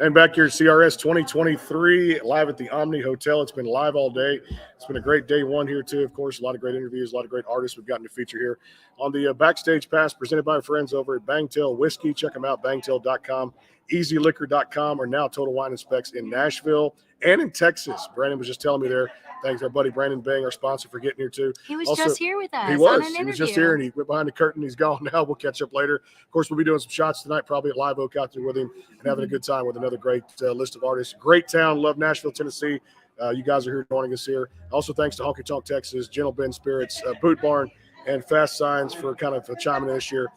And back here at CRS 2023, live at the Omni Hotel. It's been live all day. It's been a great day one here, too. Of course, a lot of great interviews, a lot of great artists we've gotten to feature here on the Backstage Pass presented by our friends over at Bangtail Whiskey. Check them out, bangtail.com, easyliquor.com, or now Total Wine and Specs in Nashville and in Texas. Brandon was just telling me there. Thanks, our buddy Brandon Bang, our sponsor, for getting here, too. He was just here with us. He was just here, and he went behind the curtain. He's gone now. We'll catch up later. Of course, we'll be doing some shots tonight, probably at Live Oak out there with him and having a good time with another great list of artists. Great town. Love Nashville, Tennessee. You guys are here joining us here. Also, thanks to HonkyTonk Texas, Gentle Ben Spirits, Boot Barn, and Fast Signs for kind of chiming in this year,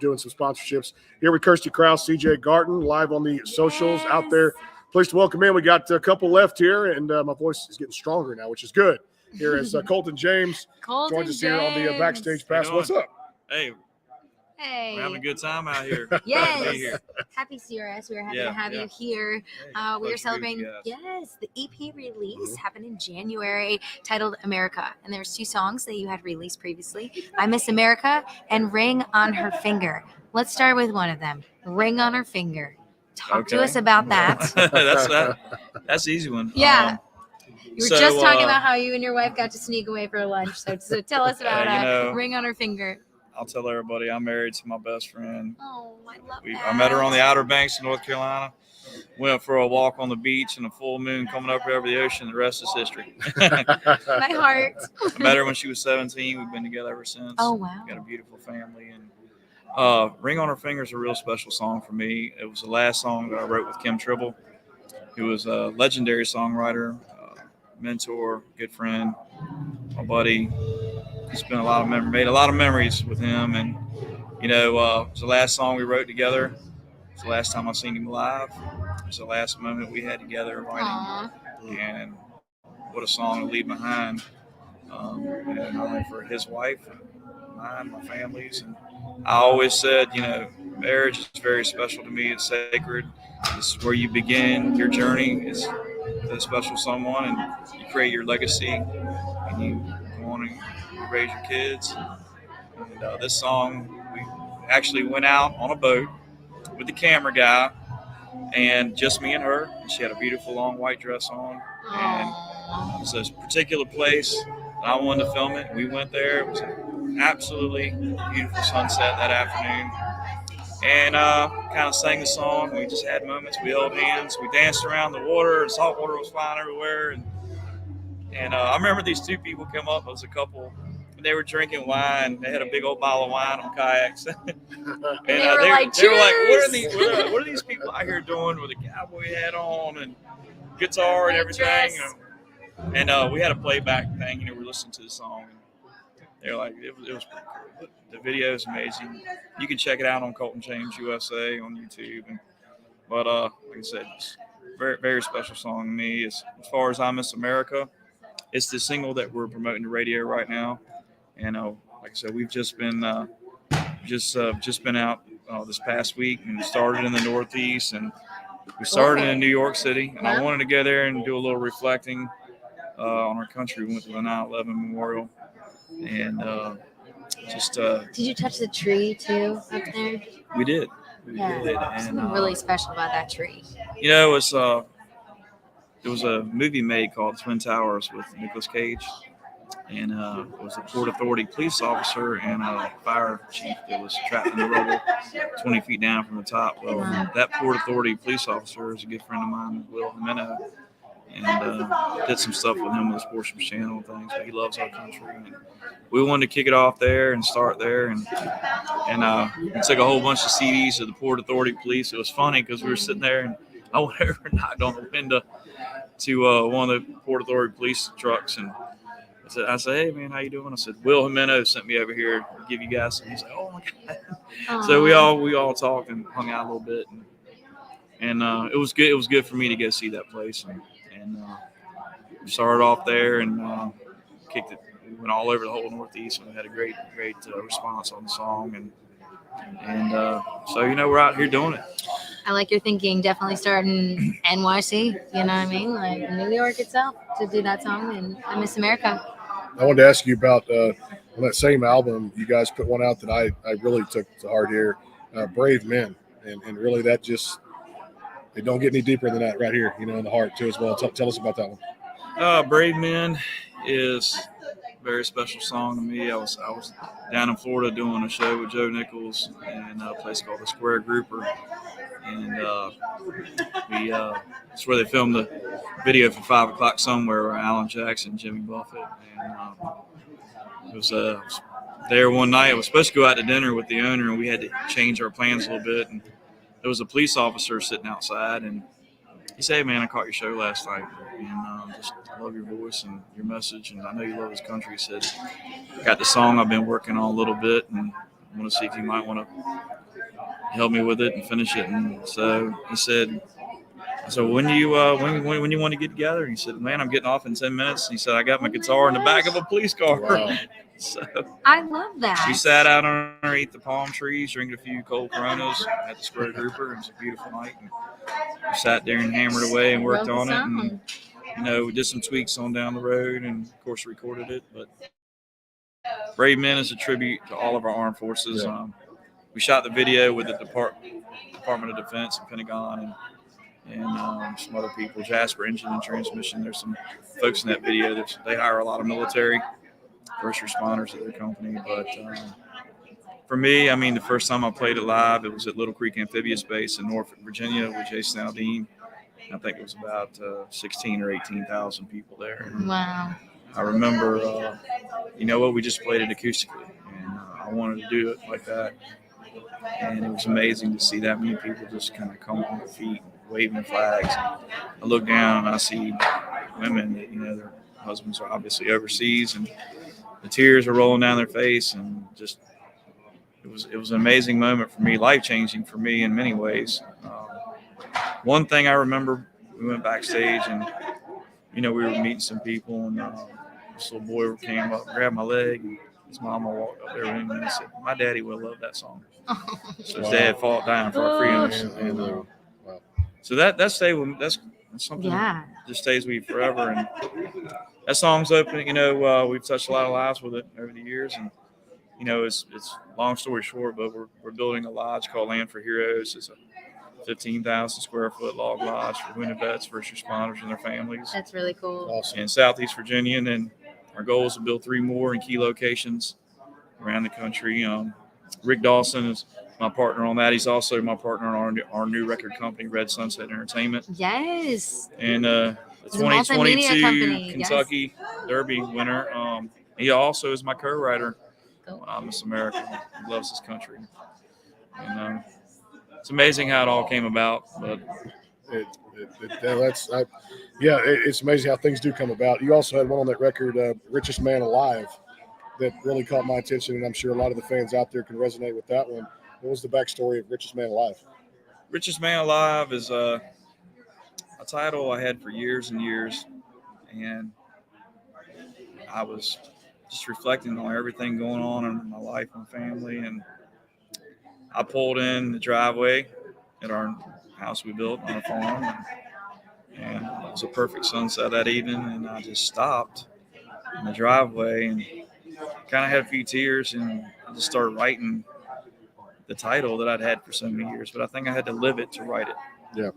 doing some sponsorships. Here with Kirsty Krause, CJ Garton, live on the socials out there. Pleased to welcome in. We got a couple left here, and my voice is getting stronger now, which is good. Here is Colton James. Joins us here on the Backstage Pass. What's up? Hey. We're having a good time out here. Yes. Happy CRS. We're happy to have you here. We are celebrating, the EP release happened in January titled America. And there's 2 songs that you had released previously, I Miss America and Ring on Her Finger. Let's start with one of them, Ring on Her Finger. Talk to us about that. That's an easy one. Yeah. You were just talking about how you and your wife got to sneak away for lunch. So tell us about Ring on Her Finger. I'll tell everybody I'm married to my best friend. Oh, I love that. I met her on the Outer Banks of North Carolina. Went for a walk on the beach and a full moon coming up over the ocean. The rest is history. My heart. I met her when she was 17. We've been together ever since. Oh, wow. Got a beautiful family. And Ring on Her Finger is a real special song for me. It was the last song that I wrote with Kim Tribble, who was a legendary songwriter, mentor, good friend, my buddy. Spent made a lot of memories with him, and it was the last song we wrote together. It was the last time I seen him live. It was the last moment we had together writing, and what a song to leave behind. And not only for his wife, mine, my family's, and I always said, marriage is very special to me. It's sacred. It's where you begin your journey. It's with a special someone, and you create your legacy, and you go on and raise your kids. And this song, we actually went out on a boat with the camera guy, and just me and her. And she had a beautiful long white dress on, and it was a particular place that I wanted to film it. We went there. It was an absolutely beautiful sunset that afternoon, and kind of sang the song. We just had moments. We held hands. We danced around the water, and salt water was flying everywhere. And I remember these 2 people come up. It was a couple. They were drinking wine. They had a big old bottle of wine on kayaks. And they were like, what are these people out here doing with a cowboy hat on and guitar and everything? And we had a playback thing. We're listening to the song. And they were like, it was pretty cool. The video is amazing. You can check it out on Colton James USA on YouTube. But like I said, it's a very, very special song to me. As far as I Miss America, it's the single that we're promoting to radio right now. And like I said, we've just been been out this past week, and started in the Northeast, and we started in New York City. And I wanted to go there and do a little reflecting on our country. We went to the 9/11 memorial, and Did you touch the tree too up there? We did. And something really special about that tree. There was a movie made called Twin Towers with Nicolas Cage. And it was a Port Authority police officer and a fire chief that was trapped in the rubble 20 feet down from the top. Well, that Port Authority police officer is a good friend of mine, Will Jimeno, and did some stuff with him with the Sportsman's Channel and things. But he loves our country. And we wanted to kick it off there and start there. And we took a whole bunch of CDs of the Port Authority police. It was funny because we were sitting there, and I went over and knocked on the window to one of the Port Authority police trucks, and I said, hey, man, how you doing? I said, Will Jimeno sent me over here to give you guys some. He's like, oh, my God. Aww. So we all talked and hung out a little bit. And it was good. It was good for me to go see that place. And we started off there and kicked it. We went all over the whole Northeast, and we had a great response on the song. And so, we're out here doing it. I like your thinking. Definitely starting NYC, you know what I mean? Like New York itself to do that song, and I Miss America. I wanted to ask you about on that same album, you guys put one out that I really took to heart here, Brave Men. And really that just, It don't get any deeper than that right here, you know, in the heart too as well. Tell us about that one. Brave Men is a very special song to me. I was down in Florida doing a show with Joe Nichols in a place called the Square Grouper, and it's where they filmed the video for 5 O'Clock Somewhere with Alan Jackson, Jimmy Buffett, and it was there one night. I was supposed to go out to dinner with the owner, and we had to change our plans a little bit. And there was a police officer sitting outside, and he said, "Hey, man, I caught your show last night, and just I love your voice and your message, and I know you love this country." He said, "Got the song I've been working on a little bit, and I want to see if you might want to help me with it and finish it." And so he said, "So when you when you want to get together?" And he said, "Man, I'm getting off in 10 minutes." And he said, "I got my guitar in the back of a police car." Wow. So I love that. we sat out underneath the palm trees, drinking a few cold Coronas at the Square Grouper. It was a beautiful night. And we sat there and hammered away and worked on it. And, you know, we did some tweaks on down the road and, of course, recorded it. But Brave Men is a tribute to all of our armed forces. Yeah. We shot the video with the Department of Defense and Pentagon and some other people, Jasper Engine and Transmission. There's some folks in that video that they hire a lot of military first responders at their company. But for me, I mean, the first time I played it live, it was at Little Creek Amphibious Base in Norfolk, Virginia with Jason Aldean. I think it was about 16 or 18,000 people there. And wow. I remember, you know what, we just played it acoustically, and I wanted to do it like that. And it was amazing to see that many people just kind of come on their feet, waving flags. I look down and I see women that, you know, their husbands are obviously overseas, and the tears are rolling down their face, and just it was an amazing moment for me, life-changing for me in many ways. One thing I remember, we went backstage, and you know, we were meeting some people, and this little boy came up, grabbed my leg, and his mama walked up there with him and said, "My daddy would love that song." So his dad fought down for our freedoms, and so that stayed with, that's something that just stays with you forever. And that song's open. You know, we've touched a lot of lives with it over the years, and you know, it's long story short, but we're building a lodge called Land for Heroes. It's a 15,000 square foot log lodge for wounded vets, first responders, and their families. That's really cool. Awesome. In Southeast Virginia, and then our goal is to build 3 more in key locations around the country. Rick Dawson is my partner on that. He's also my partner on our new record company, Red Sunset Entertainment. Yes. And the 2022 Kentucky Derby winner. He also is my co-writer on Miss America. He loves his country. And it's amazing how it all came about. But it's amazing how things do come about. You also had one on that record, Richest Man Alive, that really caught my attention, and I'm sure a lot of the fans out there can resonate with that one. What was the backstory of Richest Man Alive? Richest Man Alive is a title I had for years and years, and I was just reflecting on everything going on in my life and family, and I pulled in the driveway at our house we built on a farm, and it was a perfect sunset that evening, and I just stopped in the driveway and kind of had a few tears, and I just started writing the title that I'd had for so many years, but I think I had to live it to write it. Yeah.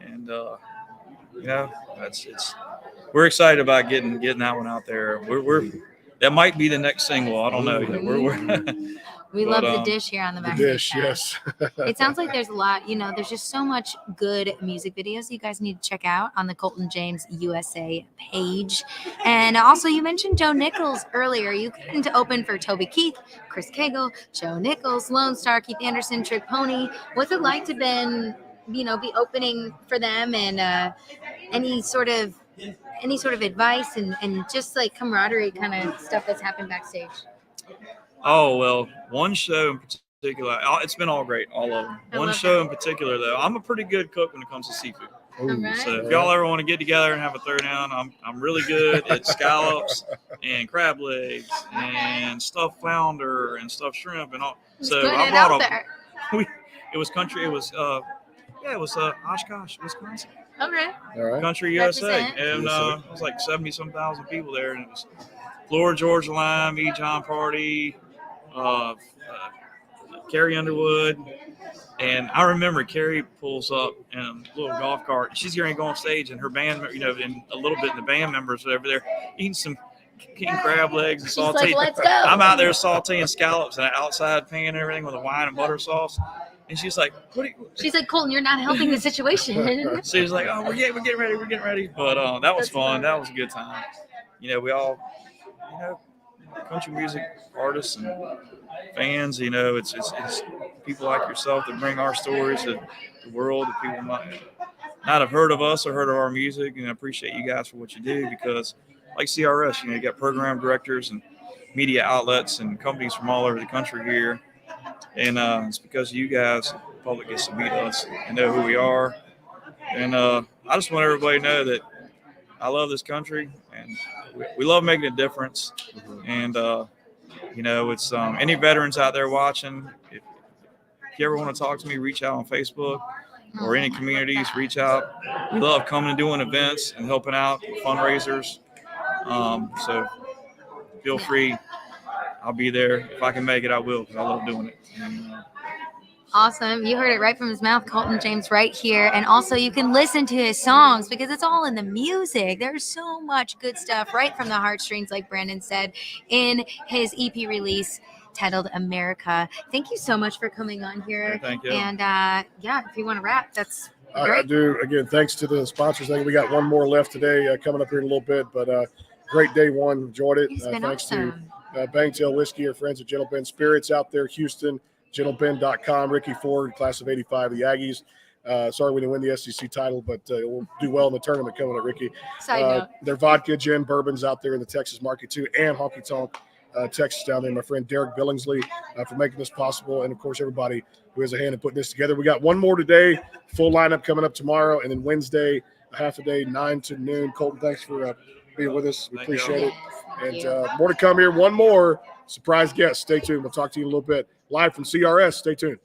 And you know, we're excited about getting that one out there. We're that might be the next single. I don't know yet. We love the dish here on the back. The dish, yes. It sounds like there's a lot, you know, there's just so much good music videos you guys need to check out on the Colton James USA page. And also, you mentioned Joe Nichols earlier. You came to open for Toby Keith, Chris Cagle, Joe Nichols, Lone Star, Keith Anderson, Trick Pony. What's it like to be opening for them, and any sort of advice and just like camaraderie kind of stuff that's happened backstage? Oh, well, one show in particular, it's been all great, all of them. One show in particular, though, I'm a pretty good cook when it comes to seafood. Right. So if y'all ever want to get together and have a throwdown, I'm really good at scallops and crab legs and stuffed flounder and stuffed shrimp and all. So I brought it was country. It was Oshkosh, Wisconsin. Okay. All right. Country USA, and it was like 70-some thousand people there, and it was Florida Georgia Line, me, John Party, Carrie Underwood, And I remember Carrie pulls up in a little golf cart. She's going to go on stage, and her band, and a little bit of the band members are over there eating some king crab legs and She's sauteed. like, let's go. I'm out there sauteing scallops and an outside pan and everything with a wine and butter sauce. And she's like, She's like, Colton, you're not helping the situation. So he's like, oh, we're getting ready. But that was fun. That was a good time. We all, country music artists and fans, it's people like yourself that bring our stories to the world that people might not have heard of us or heard of our music. And I appreciate you guys for what you do, because like CRS, you got program directors and media outlets and companies from all over the country here. And it's because you guys, the public gets to meet us and know who we are. And I just want everybody to know that I love this country, and we love making a difference. And, it's any veterans out there watching, if you ever want to talk to me, reach out on Facebook or any communities, reach out. We love coming and doing events and helping out with fundraisers. So feel free. I'll be there. If I can make it, I will, because I love doing it. Awesome. You heard it right from his mouth, Colton James, right here. And also you can listen to his songs, because it's all in the music. There's so much good stuff right from the heartstrings, like Brandon said, in his EP release titled America. Thank you so much for coming on here. Thank you. And if you want to wrap, that's great. I do. Again, thanks to the sponsors. I think we got one more left today coming up here in a little bit, but great day one. Enjoyed it. It's been Thanks awesome. to Bangtail Whiskey, our friends at Gentle Ben Spirits out there, Houston, gentleben.com, Ricky Ford, class of 85, the Aggies. Sorry we didn't win the SEC title, but we'll do well in the tournament coming up, Ricky. Side note. Their vodka, gin, bourbons out there in the Texas market too, and HonkyTonk, Texas down there. My friend Derek Billingsley for making this possible, and of course everybody who has a hand in putting this together. We got one more today, full lineup coming up tomorrow, and then Wednesday, a half a day, 9 to noon. Colton, thanks for being with us. We appreciate it. And more to come here. One more surprise guest. Stay tuned. We'll talk to you in a little bit. Live from CRS. Stay tuned.